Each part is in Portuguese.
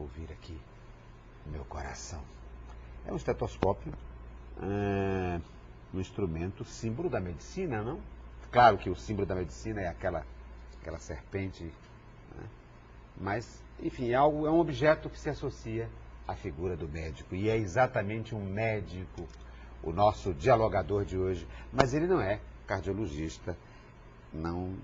ouvir aqui no meu coração. É um estetoscópio, um instrumento, símbolo da medicina, não? Claro que o símbolo da medicina é aquela serpente, né? Mas, enfim, é um objeto que se associa à figura do médico. E é exatamente um médico, o nosso dialogador de hoje. Mas ele não é cardiologista, não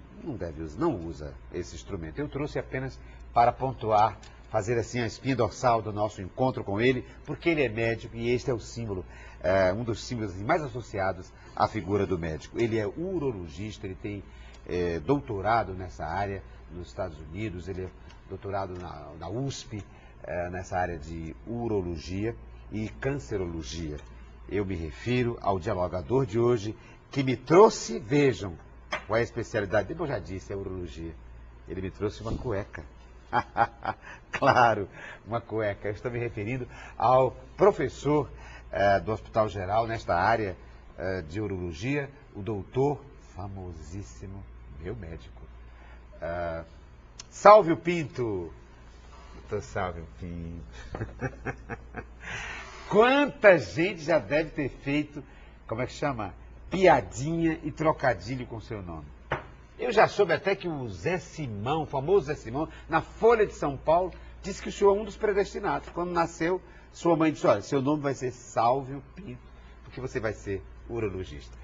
usa esse instrumento. Eu trouxe apenas para pontuar, fazer assim a espinha dorsal do nosso encontro com ele, porque ele é médico e este é o símbolo, um dos símbolos mais associados à figura do médico. Ele é urologista, ele tem doutorado nessa área nos Estados Unidos, ele é doutorado na USP, nessa área de urologia e cancerologia. Eu me refiro ao dialogador de hoje, que me trouxe, vejam, qual é a especialidade dele? Eu já disse, é urologia. Ele me trouxe uma cueca. Claro, uma cueca. Eu estou me referindo ao professor do Hospital Geral, nesta área de urologia, o doutor famosíssimo, meu médico. Salve o Pinto! Doutor Salve o Pinto. Quanta gente já deve ter feito, como é que chama? Piadinha e trocadilho com seu nome. Eu já soube até que o Zé Simão, o famoso Zé Simão, na Folha de São Paulo, disse que o senhor é um dos predestinados. Quando nasceu, sua mãe disse, olha, seu nome vai ser Salve o Pinto, porque você vai ser urologista.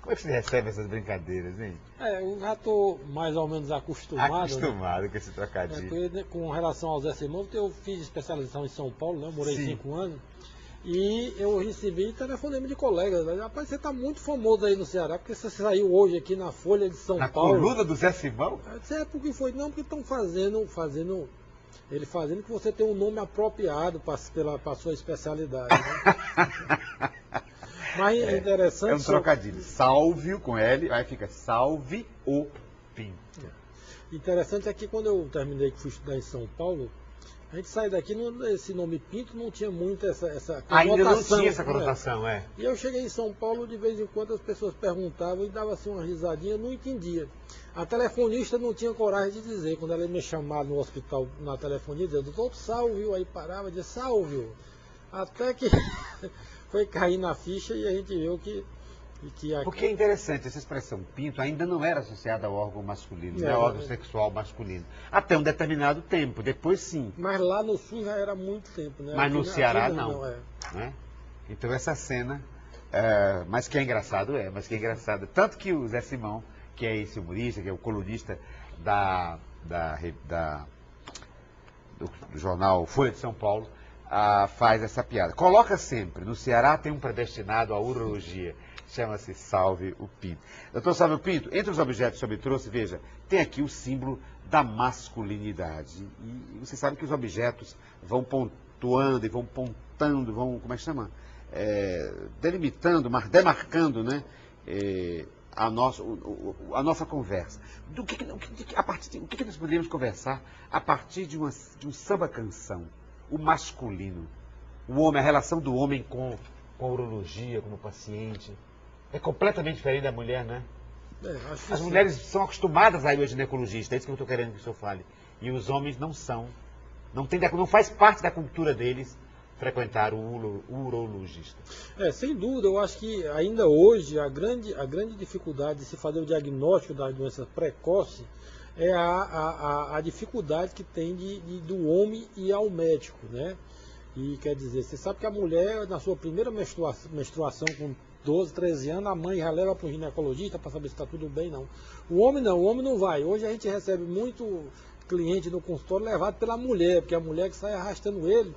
Como é que você recebe essas brincadeiras, hein? Eu já estou mais ou menos acostumado. Acostumado, né, com esse trocadilho. Com relação ao Zé Simão, eu fiz especialização em São Paulo, né? Eu morei 5 anos. E eu recebi telefonema de colegas. Rapaz, você está muito famoso aí no Ceará, porque você saiu hoje aqui na Folha de São Paulo. Na coluna do Zé Simão? Eu disse, porque foi? Não, porque estão fazendo que você tem um nome apropriado para a sua especialidade. Né? Mas é interessante... É um trocadilho. Salve com L, aí fica Salve o Pinto. Interessante é que quando eu terminei, que fui estudar em São Paulo, a gente sai daqui, esse nome Pinto não tinha muito essa conotação. Ainda não tinha essa conotação, E eu cheguei em São Paulo, de vez em quando as pessoas perguntavam e dava assim uma risadinha, eu não entendia. A telefonista não tinha coragem de dizer, quando ela ia me chamar no hospital, na telefonia, dizia, doutor Salve, aí parava e dizia, Salve. Até que foi cair na ficha e a gente viu que Porque é interessante, essa expressão pinto ainda não era associada ao órgão masculino, né? Ao órgão sexual masculino. Até um determinado tempo, depois sim. Mas lá no sul já era muito tempo, né? Mas aqui, no Ceará aqui não. Né? Então essa cena, mas que é engraçado, Tanto que o Zé Simão, que é esse humorista, que é o colunista do jornal Folha de São Paulo, faz essa piada. Coloca sempre, no Ceará tem um predestinado à urologia, chama-se Salve o Pinto. Doutor Salve o Pinto, entre os objetos que eu me trouxe, veja, tem aqui o símbolo da masculinidade. E você sabe que os objetos vão pontuando e vão pontando, como é que chama? Delimitando, demarcando, né? A nossa conversa. O que nós poderíamos conversar a partir de um samba-canção? O masculino, o homem, a relação do homem com a urologia, como paciente, é completamente diferente da mulher, né? As mulheres são acostumadas a ir ao ginecologista, é isso que eu estou querendo que o senhor fale. E os homens não são. Não faz parte da cultura deles frequentar o urologista. Sem dúvida, eu acho que ainda hoje a grande dificuldade de se fazer o diagnóstico da doença precoce é a dificuldade que tem do homem ir ao médico, né? E quer dizer, você sabe que a mulher, na sua primeira menstruação com 12, 13 anos, a mãe já leva para o ginecologista para saber se está tudo bem, não. O homem não vai. Hoje a gente recebe muito cliente no consultório levado pela mulher, porque é a mulher que sai arrastando ele.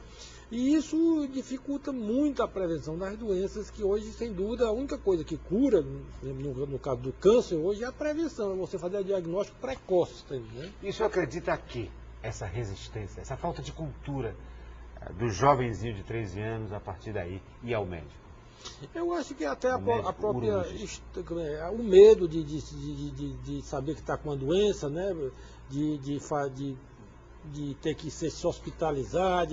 E isso dificulta muito a prevenção das doenças, que hoje, sem dúvida, a única coisa que cura, no caso do câncer, hoje é a prevenção, é você fazer o diagnóstico precoce. Né? E o senhor acredita que essa resistência, essa falta de cultura do jovenzinho de 13 anos, a partir daí, ir ao médico? Eu acho que até a própria... o medo de saber que está com uma doença, né? De ter que se hospitalizar,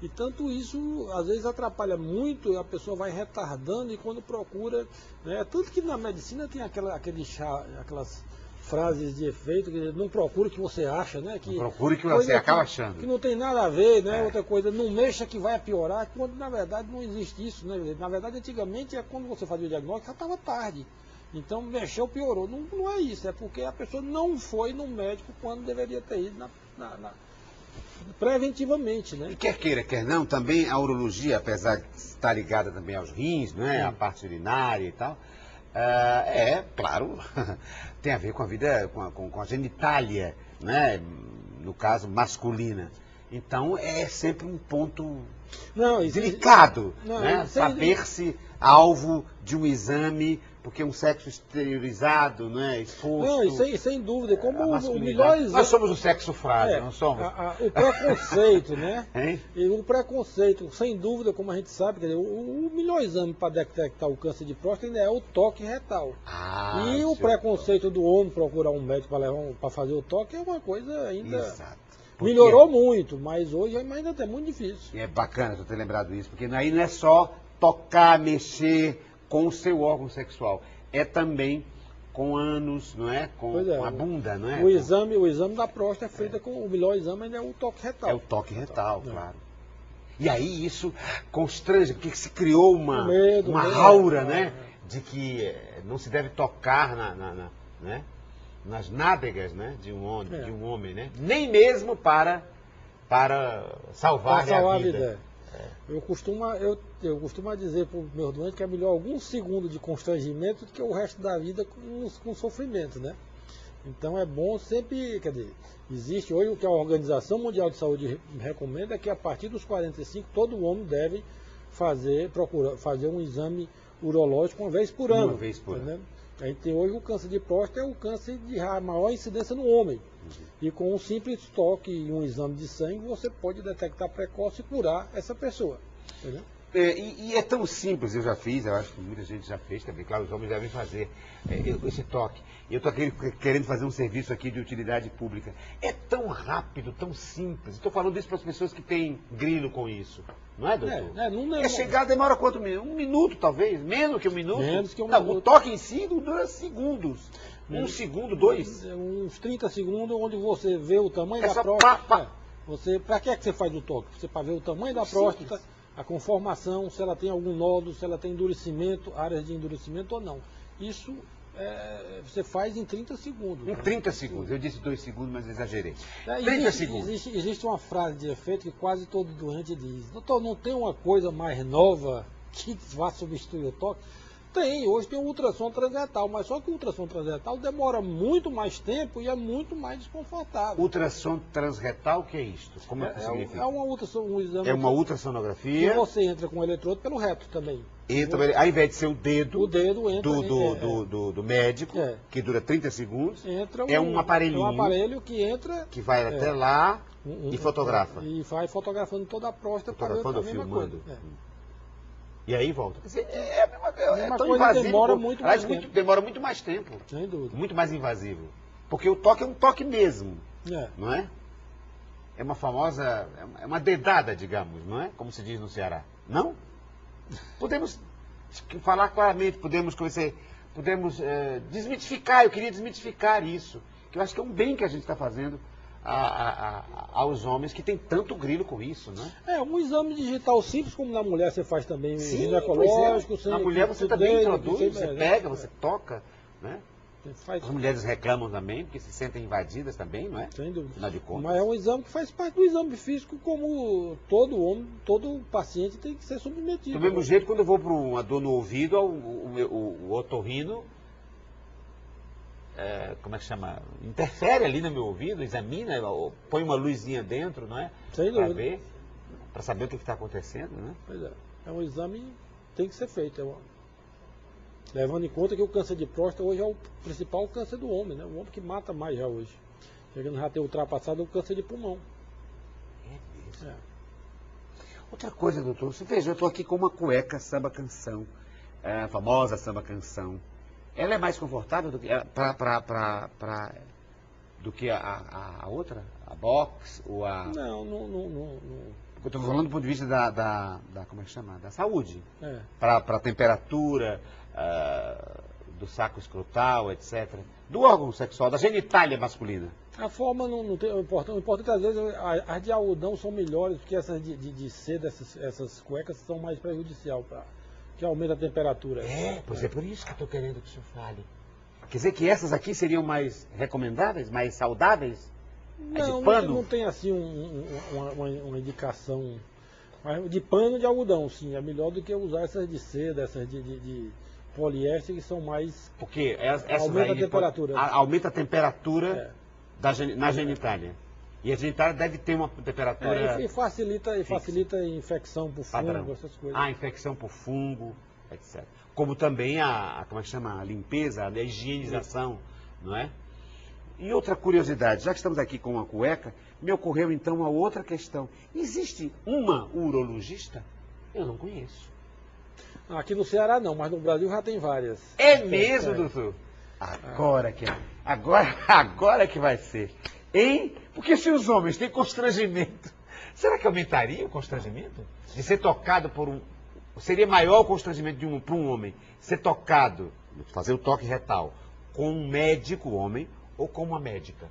e tanto isso às vezes atrapalha muito, e a pessoa vai retardando, e quando procura, né, tanto que na medicina tem aquelas frases de efeito, que não procure o que você acha, né? Não procure o que você acaba achando. Que não tem nada a ver, né? Outra coisa, não mexa que vai piorar, quando na verdade não existe isso, né? Na verdade, antigamente, quando você fazia o diagnóstico, já estava tarde. Então, mexeu, piorou. Não, não é isso, é porque a pessoa não foi no médico quando deveria ter ido preventivamente, né? E quer queira, quer não, também a urologia, apesar de estar ligada também aos rins, né? A parte urinária e tal, claro, tem a ver com a vida, com a genitália, né? No caso, masculina. Então, é sempre um ponto delicado, né? Saber-se alvo de um exame, porque um sexo exteriorizado, né? Exposto. Não, e sem dúvida, como o melhor exame... Nós somos o sexo frágil, não somos? O preconceito, né? Hein? E o preconceito, sem dúvida, como a gente sabe, quer dizer, o melhor exame para detectar o câncer de próstata ainda é o toque retal. E o preconceito do homem procurar um médico para fazer o toque é uma coisa ainda... Exato. Melhorou muito, mas hoje ainda é muito difícil. E é bacana você ter lembrado isso, porque aí não é só tocar, mexer com o seu órgão sexual, é também com ânus, não é? Com a bunda, não é? O exame da próstata é feito com o melhor exame ainda é o toque retal. É o toque retal, claro. E aí isso constrange, porque se criou uma aura, né? De que não se deve tocar né? Nas nádegas, né? De um homem, né? Nem mesmo para salvar a vida. Eu costumo dizer para os meus doentes que é melhor alguns segundos de constrangimento do que o resto da vida com sofrimento, né? Então é bom sempre, quer dizer, existe hoje o que a Organização Mundial de Saúde recomenda, é que a partir dos 45 todo homem deve procurar fazer um exame urológico uma vez por ano. Uma vez por ano. A gente tem hoje o câncer de próstata, é o câncer de maior incidência no homem. E com um simples toque e um exame de sangue, você pode detectar precoce e curar essa pessoa. Entendeu? E é tão simples, eu já fiz, eu acho que muita gente já fez também, claro, os homens devem fazer esse toque. Eu estou querendo fazer um serviço aqui de utilidade pública. É tão rápido, tão simples. Estou falando isso para as pessoas que têm grilo com isso. Não é, doutor? Chegar, demora quanto minuto? Um minuto, talvez? Menos que um minuto? Menos que um minuto. O toque em si dura segundos. Um segundo, dois? Uns 30 segundos, onde você vê o tamanho da próstata. Para que você faz o toque? Você para ver o tamanho da próstata, a conformação, se ela tem algum nódulo, se ela tem endurecimento, áreas de endurecimento ou não. Isso você faz em 30 segundos. Em 30 segundos. Eu disse 2 segundos, mas exagerei. 30 segundos. Existe uma frase de efeito que quase todo doente diz: doutor, não tem uma coisa mais nova que vá substituir o toque? Hoje tem o ultrassom transretal, mas só que o ultrassom transretal demora muito mais tempo e é muito mais desconfortável. Ultrassom transretal, o que é isto? Como é que significa? É um exame. É uma ultrassonografia. E você entra com o eletrodo pelo reto também. Ao invés de ser o dedo entra, do médico, que dura 30 segundos, é um aparelhinho. É um aparelho que entra. Que vai até lá e fotografa. E vai fotografando toda a próstata para ver a mesma coisa. E aí volta. Quer dizer, é tão coisa, invasivo. Demora muito mais tempo. Sem dúvida. Muito mais invasivo. Porque o toque é um toque mesmo. Não é? É uma famosa. É uma dedada, digamos, não é? Como se diz no Ceará. Não? Podemos falar claramente, podemos desmitificar. Eu queria desmitificar isso. Que eu acho que é um bem que a gente está fazendo aos homens que tem tanto grilo com isso, né? Um exame digital simples, como na mulher você faz também, ginecológico. Na mulher você também introduz, você pega, você toca, né? As mulheres reclamam também, porque se sentem invadidas também, não é? Sem dúvida. Afinal de contas. Mas é um exame que faz parte do exame físico, como todo homem, todo paciente tem que ser submetido. Do mesmo jeito, quando eu vou para uma dor no ouvido, o otorrino, como é que chama? Interfere ali no meu ouvido, examina, põe uma luzinha dentro, não é? Sem dúvida. Para ver, para saber o que está acontecendo, né? Pois é. É um exame que tem que ser feito. Levando em conta que o câncer de próstata hoje é o principal câncer do homem, né? O homem que mata mais já hoje. Chegando já ter ultrapassado o câncer de pulmão. É mesmo. Outra coisa, doutor, você veja, eu estou aqui com uma cueca samba-canção, a famosa samba-canção. Ela é mais confortável do que do que a outra? A box ou a... Não. Eu estou falando do ponto de vista como é que chama? Da saúde. Para a temperatura, do saco escrotal, etc. Do órgão sexual, da genitália masculina. A forma não tem. O importante às vezes, as de algodão são melhores, porque essas de seda, essas cuecas são mais prejudicial, que aumenta a temperatura. Pois é por isso que eu estou querendo que o senhor fale. Quer dizer que essas aqui seriam mais recomendáveis, mais saudáveis? Não, de pano? não tem assim uma indicação. Mas de pano de algodão, sim, é melhor do que usar essas de seda, essas de poliéster, que são mais. Porque essa aumenta a temperatura. Aumenta a temperatura na genitália. E a genitália deve ter uma temperatura. E facilita a infecção por fungo, essas coisas. A infecção por fungo, etc. Como também como é que chama? A limpeza, a higienização, não é? E outra curiosidade, já que estamos aqui com uma cueca, me ocorreu então uma outra questão. Existe uma urologista? Eu não conheço. Aqui no Ceará não, mas no Brasil já tem várias. É mesmo, doutor? Agora que vai ser. Hein? Porque se os homens têm constrangimento, será que aumentaria o constrangimento? De ser tocado por um... Seria maior o constrangimento para um homem ser tocado, fazer o toque retal, com um médico homem ou com uma médica?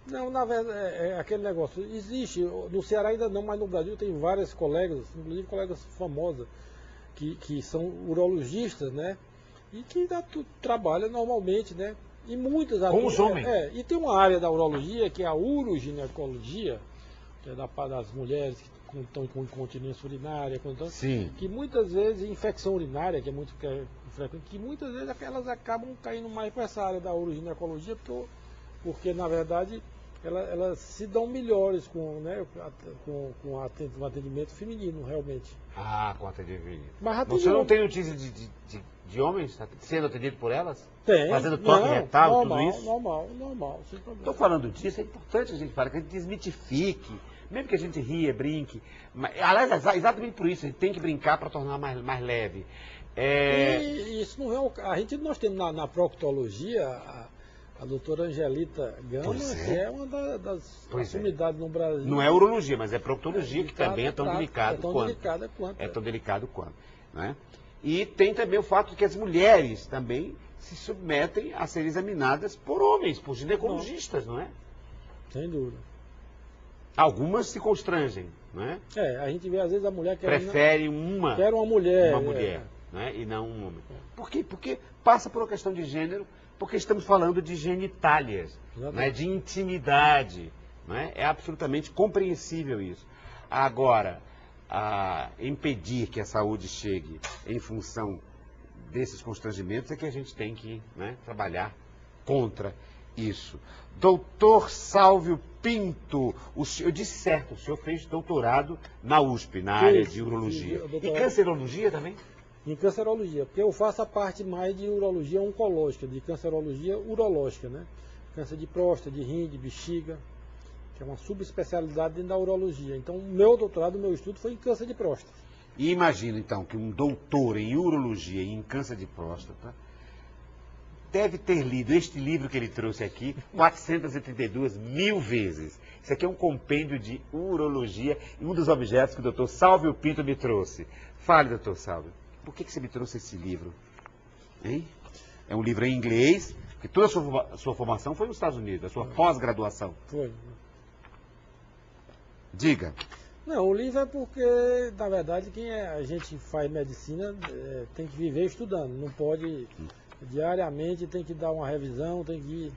Não, na verdade, é aquele negócio. Existe, no Ceará ainda não, mas no Brasil tem várias colegas, inclusive colegas famosas, que são urologistas, né? E que trabalham normalmente, né? E muitas... Com os homens? E tem uma área da urologia, que é a uroginecologia, que é das mulheres que estão com incontinência urinária, que muitas vezes, infecção urinária, que é muito frequente, que muitas vezes elas acabam caindo mais para essa área da uroginecologia, porque na verdade elas se dão melhores com o atendimento feminino, realmente. Com atendimento feminino. Mas você não tem notícia de homens sendo atendido por elas? Tem. Fazendo toque retal, tudo isso? Normal, sem problema. Estou falando disso, é importante a gente falar, que a gente desmitifique, mesmo que a gente ria, brinque. Mas, aliás, exatamente por isso, a gente tem que brincar para tornar mais leve. E isso não é nós temos na proctologia a doutora Angelita Gama, que é uma das unidades no Brasil. Não é urologia, mas é proctologia, que também é tão delicado quanto. É tão delicado quanto. Né? E tem também o fato de que as mulheres também se submetem a serem examinadas por homens, por ginecologistas, não é? Sem dúvida. Algumas se constrangem, não é? A gente vê às vezes a mulher que prefere quer uma mulher. Né? E não um homem. Por quê? Porque passa por uma questão de gênero, porque estamos falando de genitálias, né? De intimidade. Né? É absolutamente compreensível isso. Agora, impedir que a saúde chegue em função desses constrangimentos é que a gente tem que, né, trabalhar contra isso. Doutor Sálvio Pinto, eu disse certo, o senhor fez doutorado na USP, na área de urologia. E cancerologia também? Em cancerologia, porque eu faço a parte mais de urologia oncológica, de cancerologia urológica, né? Câncer de próstata, de rim, de bexiga, que é uma subespecialidade dentro da urologia. Então, meu doutorado, meu estudo foi em câncer de próstata. E imagino, então, que um doutor em urologia e em câncer de próstata deve ter lido este livro que ele trouxe aqui 432 mil vezes. Isso aqui é um compêndio de urologia e um dos objetos que o doutor Sálvio Pinto me trouxe. Fale, doutor Sálvio, por que você me trouxe esse livro? Hein? É um livro em inglês, porque toda a sua formação foi nos Estados Unidos, a sua pós-graduação. Foi. Diga. Não, o livro é porque, na verdade, a gente faz medicina tem que viver estudando, não pode, diariamente tem que dar uma revisão, tem que ir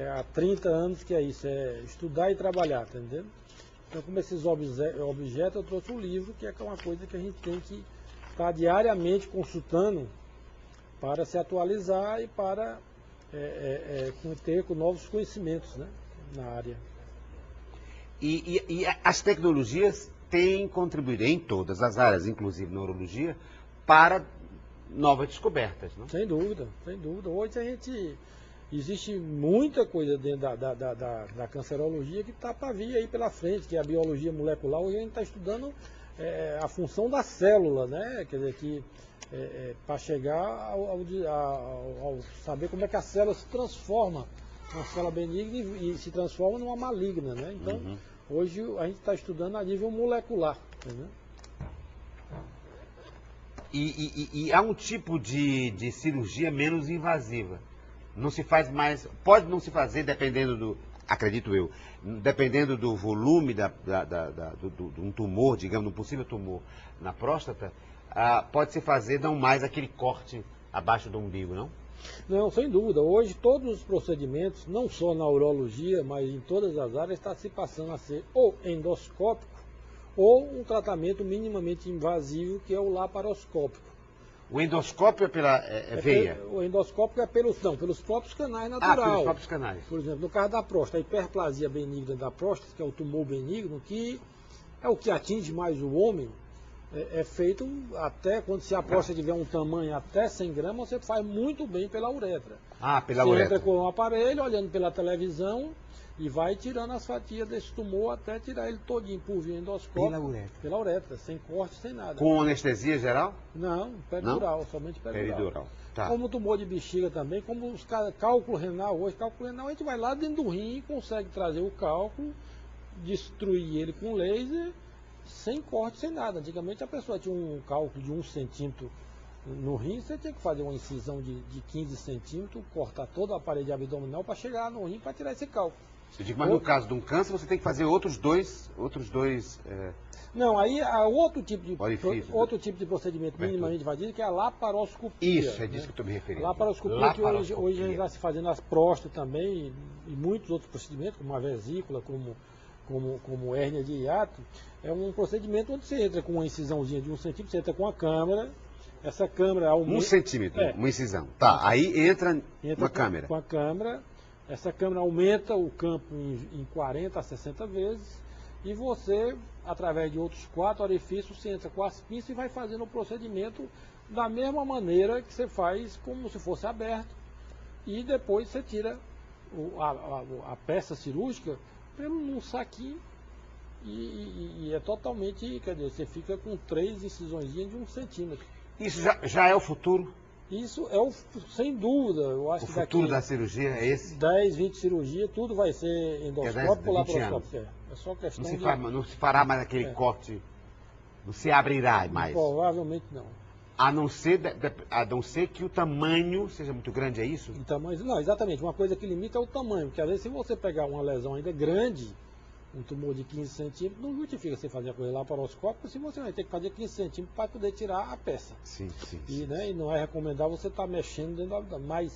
há 30 anos que é isso, é estudar e trabalhar, tá entendendo? Então, como esses objetos, eu trouxe um livro, que é uma coisa que a gente tem que estar diariamente consultando para se atualizar e para ter novos conhecimentos, né, na área. E as tecnologias têm contribuído em todas as áreas, inclusive na urologia, para novas descobertas, não? Sem dúvida, sem dúvida. Hoje existe muita coisa dentro da cancerologia que está para vir aí pela frente, que é a biologia molecular. Hoje a gente está estudando a função da célula, né? Quer dizer, para chegar ao saber como é que a célula se transforma, uma célula benigna e se transforma numa maligna, né? Então, hoje a gente está estudando a nível molecular, entendeu? E há um tipo de cirurgia menos invasiva. Não se faz mais, pode não se fazer dependendo do, acredito eu, dependendo do volume de um tumor, digamos, um possível tumor na próstata, pode se fazer não mais aquele corte abaixo do umbigo, não? Não, sem dúvida. Hoje todos os procedimentos, não só na urologia, mas em todas as áreas, está se passando a ser ou endoscópico ou um tratamento minimamente invasivo, que é o laparoscópico. O endoscópio é pela veia? O endoscópico é pelos próprios canais naturais. Pelos próprios canais. Por exemplo, no caso da próstata, a hiperplasia benigna da próstata, que é o tumor benigno, que é o que atinge mais o homem, é feito até quando se a próstata tiver um tamanho até 100 gramas, você faz muito bem pela uretra. Pela você uretra. entra com um aparelho, olhando pela televisão, e vai tirando as fatias desse tumor até tirar ele todinho por via endoscópica. Pela uretra. Pela uretra, sem corte, sem nada. Com anestesia geral? Não, peridural, somente peridural. Peridural. Tá. Como tumor de bexiga também, como os cálculo renal hoje, cálculo renal a gente vai lá dentro do rim e consegue trazer o cálculo, destruir ele com laser, sem corte, sem nada. Antigamente a pessoa tinha um cálculo de 1 centímetro no rim, você tinha que fazer uma incisão de 15 centímetros, cortar toda a parede abdominal para chegar no rim para tirar esse cálculo. Eu digo, mas no caso de um câncer, você tem que fazer outros dois. Não, aí há outro tipo de procedimento Abertura. minimamente invasivo, que é a laparoscopia. Isso, é disso que eu estou me referindo. A laparoscopia, que hoje a gente está se fazendo nas próstatas também, e muitos outros procedimentos, como a vesícula, como hérnia de hiato, é um procedimento onde você entra com uma incisãozinha de 1 centímetro, você entra com a câmera, essa câmera aumenta... 1 centímetro, uma incisão. Tá, aí entra uma câmera. Com a câmera, essa câmera aumenta o campo em 40 a 60 vezes, e você, através de outros 4 orifícios, você entra com as pinças e vai fazendo o procedimento da mesma maneira que você faz como se fosse aberto, e depois você tira a peça cirúrgica num saquinho, e é totalmente, quer dizer, você fica com 3 incisõezinhas de 1 centímetro. Isso já é o futuro? Isso é, sem dúvida, eu acho O que futuro daqui da cirurgia é esse? 10, 20 cirurgias, tudo vai ser endoscópico ou 20 laparoscópico. É só questão não se fará mais aquele corte, não se abrirá mais. Provavelmente não. A não ser que o tamanho seja muito grande, é isso? O tamanho, não, exatamente. Uma coisa que limita é o tamanho, porque às vezes se você pegar uma lesão ainda grande, um tumor de 15 centímetros, não justifica você fazer a coisa laparoscópica, se você vai ter que fazer 15 centímetros para poder tirar a peça. Sim. E não é recomendável você estar mexendo dentro do abdômen.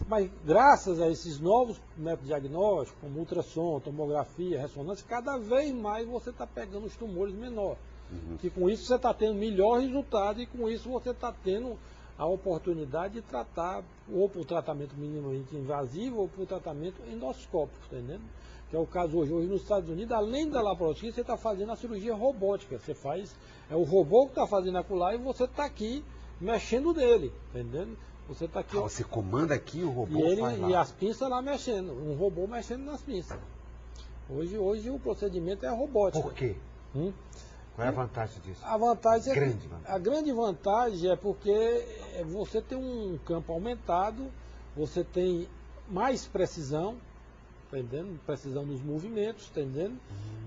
Mas graças a esses novos métodos diagnósticos, como ultrassom, tomografia, ressonância, cada vez mais você está pegando os tumores menores. Que com isso você está tendo melhor resultado, e com isso você está tendo a oportunidade de tratar ou por tratamento minimamente invasivo ou por tratamento endoscópico, tá entendendo? Que é o caso hoje nos Estados Unidos, além da laparoscopia, você está fazendo a cirurgia robótica. Você faz, é o robô que está fazendo aquilo lá e você está aqui mexendo nele, tá entendendo? Você está aqui. Você comanda aqui, o robô faz lá. E as pinças lá mexendo, um robô mexendo nas pinças. Hoje o procedimento é robótico. Por quê? Qual é a vantagem disso? A vantagem grande vantagem. A grande vantagem é porque você tem um campo aumentado, você tem mais precisão, tá entendendo? Precisão dos movimentos, tá entendendo?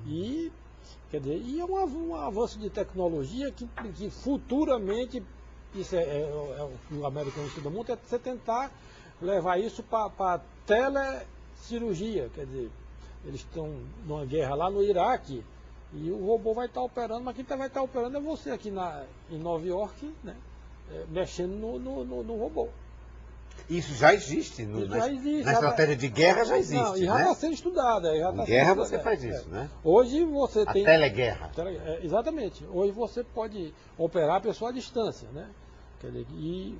E, quer dizer, e é um avanço de tecnologia que futuramente, isso é o que o americano estuda muito, é você tentar levar isso para telecirurgia, quer dizer, eles estão numa guerra lá no Iraque, e o robô vai estar operando, mas quem vai estar operando é você aqui em Nova York, né? Mexendo no robô. Isso já existe. Na estratégia de guerra já existe. Não, e já está sendo estudada. Em guerra você faz isso, né? Hoje você tem. A teleguerra. Exatamente. Hoje você pode operar a pessoa à distância, né? Quer dizer, e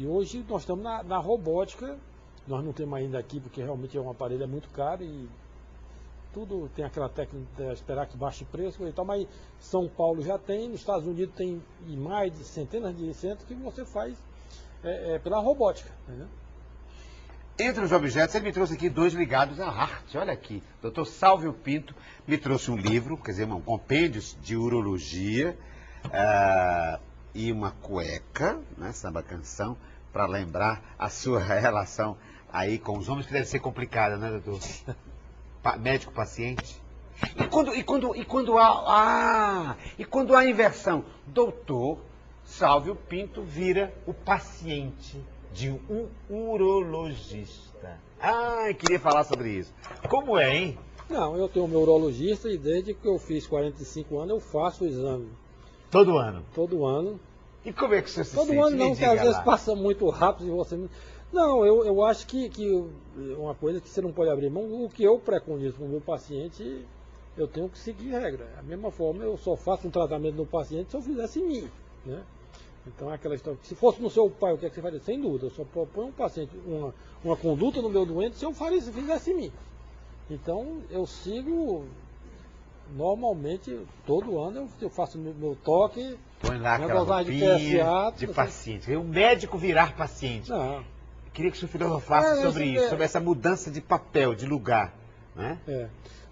hoje nós estamos na robótica. Nós não temos ainda aqui, porque realmente um aparelho é muito caro e tudo tem aquela técnica de esperar que baixe preço e tal, mas São Paulo já tem, nos Estados Unidos tem mais de centenas de centros que você faz pela robótica. Né? Entre os objetos, ele me trouxe aqui 2 ligados à arte. Olha aqui, Dr. Sálvio Pinto me trouxe um livro, quer dizer, um compêndio de urologia e uma cueca, né, samba canção, para lembrar a sua relação aí com os homens, que deve ser complicada, né, doutor? Médico-paciente. E quando há inversão? Doutor Sálvio Pinto vira o paciente de um urologista. Ah, queria falar sobre isso. Como é, hein? Não, eu tenho um urologista e desde que eu fiz 45 anos eu faço o exame. Todo ano? Todo ano. E como é que você se Todo sente? ano não, porque às vezes lá. passa muito rápido e você... Não, eu acho que uma coisa que você não pode abrir mão, o que eu preconizo com o meu paciente, eu tenho que seguir regra. Da mesma forma, eu só faço um tratamento no paciente se eu fizesse em mim, né? Então, aquela história, se fosse no seu pai, o que é que você faria? Sem dúvida, eu só proponho um paciente, uma conduta no meu doente se eu faria, se fizesse em mim. Então, eu sigo, normalmente, todo ano eu faço meu toque, põe lá minha aquela dosagem roupinha de PSA. de paciente. O médico virar paciente. Não. Queria que o senhor filosofasse sobre isso, sobre essa mudança de papel, de lugar. Né?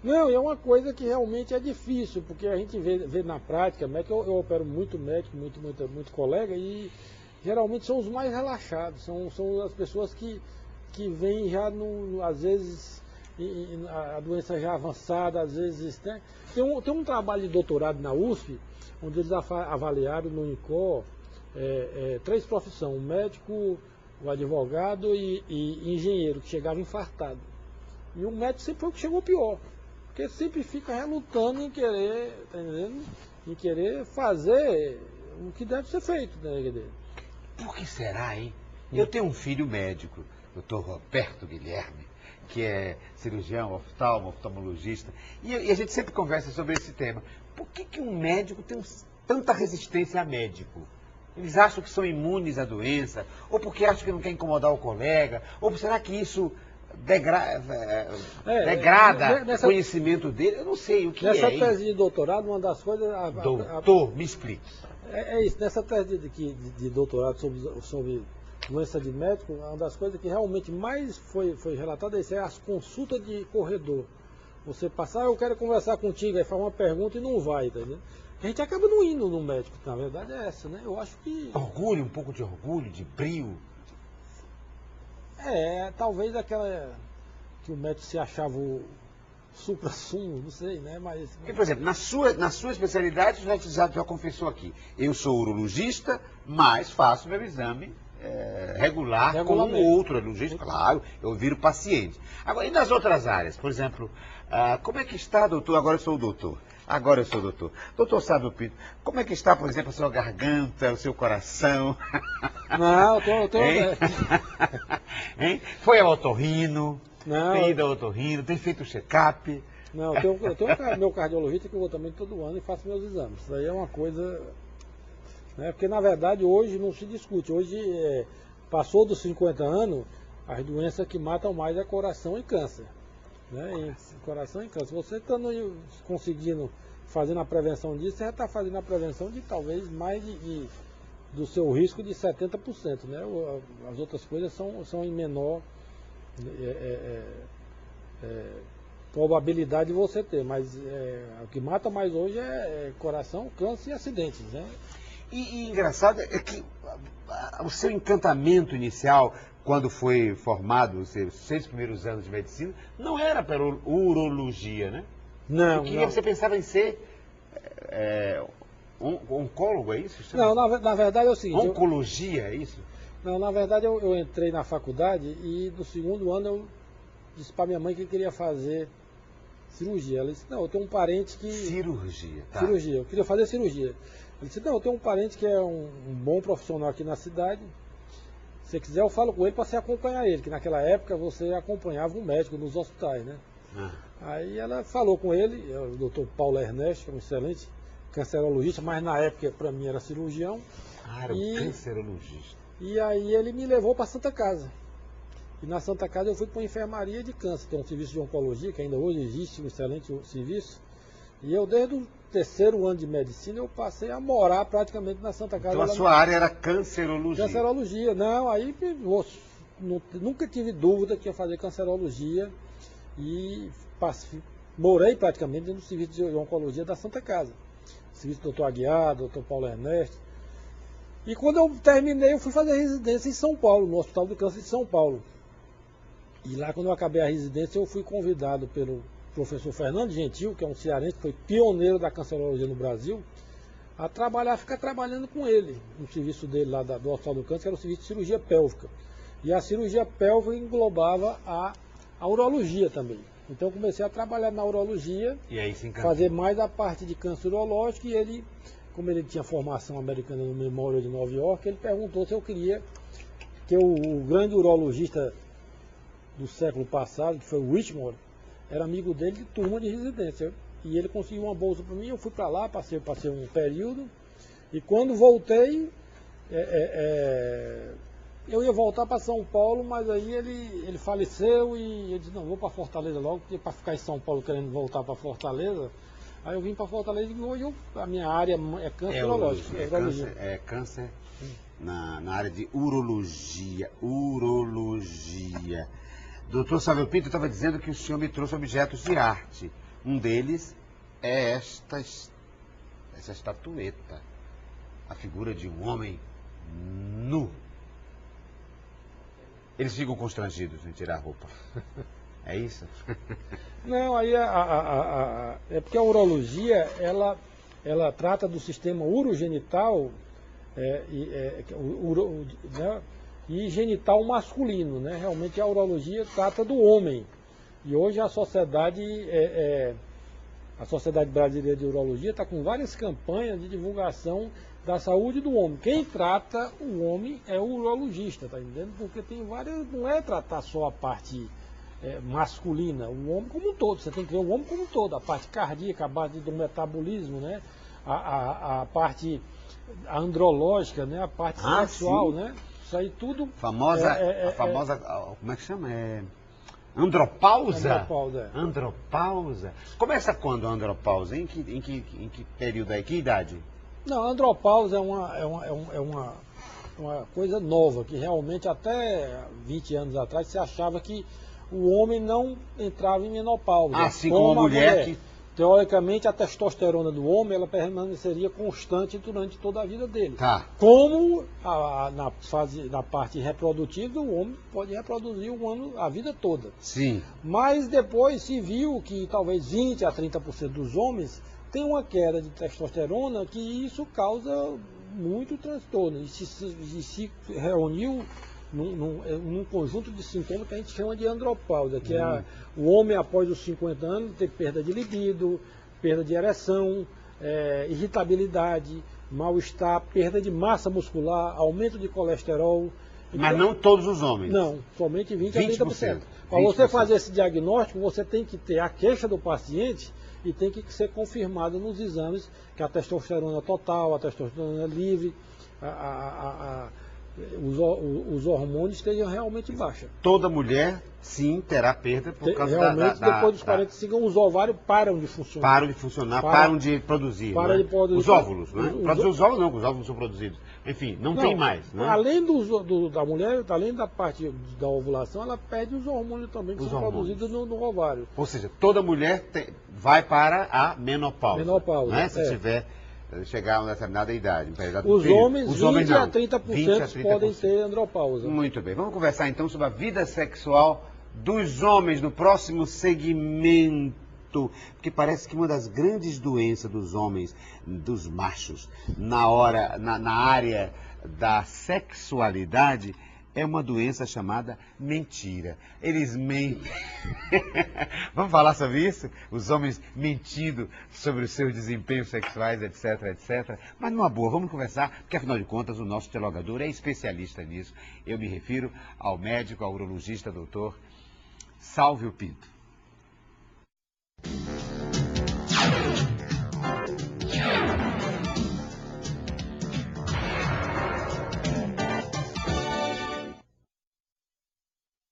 Não, é uma coisa que realmente é difícil, porque a gente vê na prática, eu opero muito médico, muito colega, e geralmente são os mais relaxados, são as pessoas que vêm já, às vezes, a doença já avançada, às vezes, né? Tem um trabalho de doutorado na USP, onde eles avaliaram no INCOR 3 profissões, o médico, o advogado e engenheiro, que chegava infartado. E o médico sempre foi o que chegou pior. Porque sempre fica relutando em querer, tá entendendo? Em querer fazer o que deve ser feito, né? Por que será, hein? Eu tenho um filho médico, doutor Roberto Guilherme, que é cirurgião, oftalmologista, e a gente sempre conversa sobre esse tema. Por que um médico tem tanta resistência a médico? Eles acham que são imunes à doença, ou porque acham que não quer incomodar o colega, ou será que isso degrada o conhecimento dele? Eu não sei o que nessa é. Nessa tese de doutorado, uma das coisas... Doutor, me explique. É isso, nessa tese de doutorado sobre doença de médico, uma das coisas que realmente mais foi relatada é isso, é as consultas de corredor. Você passar, eu quero conversar contigo, aí faz uma pergunta e não vai, tá entendendo? A gente acaba não indo no médico, na verdade é essa, né? Eu acho que... Orgulho, um pouco de orgulho, de brio. Talvez aquela que o médico se achava o supra-sumo, não sei, né? Mas... Porque, por exemplo, na sua especialidade, já confessou aqui, eu sou urologista, mas faço meu exame regular com um outro urologista, claro, eu viro paciente. Agora, e nas outras áreas? Por exemplo, como é que está, doutor? Agora eu sou o doutor. Doutor Sálvio Pinto, como é que está, por exemplo, a sua garganta, o seu coração? Não, eu tô... Hein? Foi ao otorrino? Não. Tem ido ao otorrino? Tem feito o check-up? Não, eu tenho meu cardiologista que eu vou também todo ano e faço meus exames. Isso aí é uma coisa... Né? Porque, na verdade, hoje não se discute. Hoje, passou dos 50 anos, as doenças que matam mais é coração e câncer. Né? E coração e câncer. Você estando conseguindo, fazendo a prevenção disso, você já está fazendo a prevenção de talvez mais do seu risco de 70%. Né? As outras coisas são em menor probabilidade de você ter. Mas o que mata mais hoje é coração, câncer e acidentes. Né? E engraçado é que o seu encantamento inicial, quando foi formado, os seus 6 primeiros anos de medicina, não era para urologia, né? Não. Você pensava em ser oncólogo, é isso? Não, na verdade é o seguinte... Oncologia, é isso? Não, na verdade eu entrei na faculdade e no segundo ano eu disse para minha mãe que eu queria fazer cirurgia. Ela disse, não, eu tenho um parente que... Cirurgia, tá. Cirurgia, eu queria fazer cirurgia. Ele disse, não, eu tenho um parente que é um bom profissional aqui na cidade. Se você quiser, eu falo com ele para você acompanhar ele, que naquela época você acompanhava um médico nos hospitais, né? Aí ela falou com ele, o doutor Paulo Ernesto, que é um excelente cancerologista, mas na época para mim era cirurgião. Era um cancerologista. E aí ele me levou para a Santa Casa. E na Santa Casa eu fui para uma enfermaria de câncer, que é um serviço de oncologia, que ainda hoje existe, um excelente serviço. E eu, desde o 3º ano de medicina, eu passei a morar praticamente na Santa Casa. Então a sua área era cancerologia? Cancerologia. Não, aí nunca tive dúvida que ia fazer cancerologia. E morei praticamente no serviço de oncologia da Santa Casa. Serviço do doutor Aguiar, doutor Paulo Ernesto. E quando eu terminei, eu fui fazer residência em São Paulo, no Hospital do Câncer de São Paulo. E lá, quando eu acabei a residência, eu fui convidado pelo professor Fernando Gentil, que é um cearense, que foi pioneiro da cancerologia no Brasil, a trabalhar, ficar trabalhando com ele, no serviço dele lá do Hospital do Câncer, que era o serviço de cirurgia pélvica. E a cirurgia pélvica englobava a urologia também. Então eu comecei a trabalhar na urologia, E aí se encantou. fazer mais a parte de câncer urológico, e ele, como ele tinha formação americana no Memorial de Nova York, ele perguntou se eu queria, que o grande urologista do século passado, que foi o Richmond, era amigo dele de turma de residência. E ele conseguiu uma bolsa para mim, eu fui para lá, passei um período, e quando voltei, eu ia voltar para São Paulo, mas aí ele faleceu e eu disse, não, vou para Fortaleza logo, porque para ficar em São Paulo querendo voltar para Fortaleza, aí eu vim para Fortaleza e hoje a minha área é câncer urológico. É câncer na área de urologia. Urologia. Doutor Sávio Pinto estava dizendo que o senhor me trouxe objetos de arte. Um deles é essa estatueta. A figura de um homem nu. Eles ficam constrangidos em tirar a roupa. É isso? Não, aí é porque a urologia, ela trata do sistema urogenital e genital masculino, né? Realmente a urologia trata do homem. E hoje a Sociedade Brasileira de Urologia está com várias campanhas de divulgação da saúde do homem. Quem trata o homem é o urologista, tá entendendo? Porque tem várias, não é tratar só a parte masculina, o homem como um todo. Você tem que ver o homem como um todo, a parte cardíaca, a parte do metabolismo, né? A parte andrológica, né? A parte sexual, sim. né? Isso aí tudo. A famosa, como é que chama? Andropausa? Andropausa. Andropausa. Começa quando a andropausa? Em que período aí? Que idade? Não, a andropausa é uma coisa nova, que realmente até 20 anos atrás se achava que o homem não entrava em menopausa. Assim como a mulher que... Teoricamente, a testosterona do homem ela permaneceria constante durante toda a vida dele. Tá. Como na parte reprodutiva, o homem pode reproduzir a vida toda. Sim. Mas depois se viu que talvez 20 a 30% dos homens tem uma queda de testosterona, que isso causa muito transtorno. E se reuniu num conjunto de sintomas que a gente chama de andropausa, que é o homem após os 50 anos ter perda de libido, perda de ereção, irritabilidade, mal-estar, perda de massa muscular, aumento de colesterol. Mas não todos os homens? Não, somente 20 a 30%. 20%. Para você fazer esse diagnóstico, você tem que ter a queixa do paciente e tem que ser confirmado nos exames que a testosterona total, a testosterona livre, os hormônios estejam realmente baixos. Toda mulher, sim, terá perda por causa realmente, depois dos 45, os ovários param de funcionar. Param de funcionar, param de produzir. Para né? de produzir. Os óvulos, né? Produzir os óvulos não, porque os óvulos não são produzidos. Enfim, não tem mais. Né? Além da mulher, além da parte da ovulação, ela perde os hormônios também, que são produzidos no ovário. Ou seja, toda mulher vai para a menopausa. Menopausa, né? Se tiver... chegar a uma determinada idade. Os homens, 20 não. a 30% podem ter andropausa. Muito bem. Vamos conversar então sobre a vida sexual dos homens no próximo segmento. Porque parece que uma das grandes doenças dos homens, dos machos, na área da sexualidade, é uma doença chamada mentira. Eles mentem. Vamos falar sobre isso? Os homens mentindo sobre os seus desempenhos sexuais, etc, etc. Mas numa boa, vamos conversar, porque afinal de contas o nosso dialogador é especialista nisso. Eu me refiro ao médico, ao urologista, doutor Sávio Pinto.